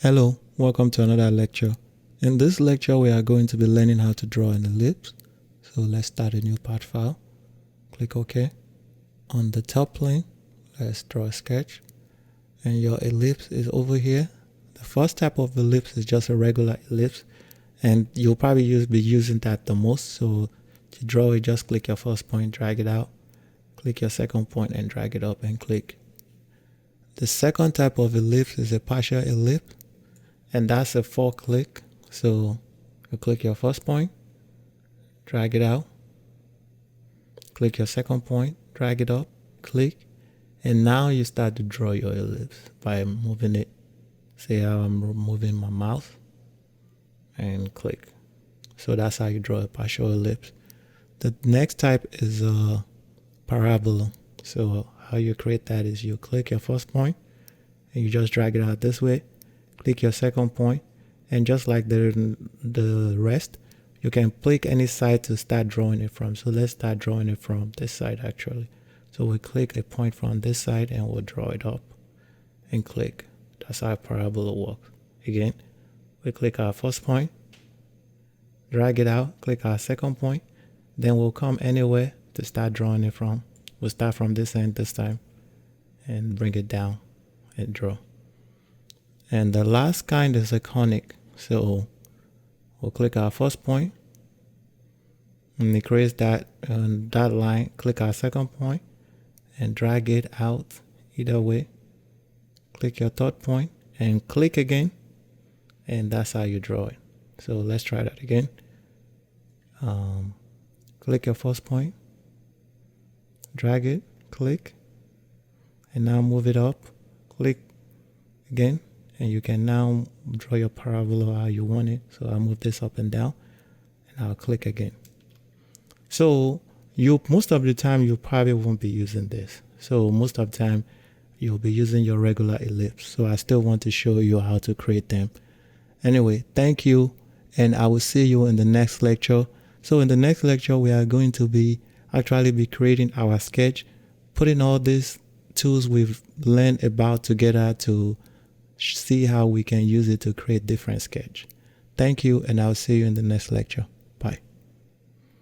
Hello, welcome to another lecture. In this lecture, we are going to be learning how to draw an ellipse. So let's start a new part file. Click OK. On the top plane, let's draw a sketch. And your ellipse is over here. The first type of ellipse is just a regular ellipse. And you'll probably be using that the most. So to draw it, just click your first point, drag it out. Click your second point and drag it up and click. The second type of ellipse is a partial ellipse. And that's a 4-click. So you click your first point, drag it out, click your second point, drag it up, click, and now you start to draw your ellipse by moving it. See how I'm moving my mouse and click. So that's how you draw a partial ellipse. The next type is a parabola. So how you create that is you click your first point and you just drag it out this way. Click your second point, and just like the rest, you can pick any side to start drawing it from. So let's start drawing it from this side actually. So we click a point from this side and we'll draw it up and click. That's how a parabola works. Again, we click our first point, drag it out, click our second point, then we'll come anywhere to start drawing it from. We'll start from this end this time and bring it down and draw. And the last kind is a conic. So we'll click our first point and it creates that line. Click our second point and drag it out either way. Click your third point and click again, and that's how you draw it. So let's try that again. Click your first point, drag it, click, and now move it up. Click again. And you can now draw your parabola how you want it. So I'll move this up and down and I'll click again. So most of the time you probably won't be using this. So most of the time you'll be using your regular ellipse. So I still want to show you how to create them. Anyway, thank you, and I will see you in the next lecture. So in the next lecture, we are going to be creating our sketch, putting all these tools we've learned about together to see how we can use it to create different sketch. Thank you, and I'll see you in the next lecture.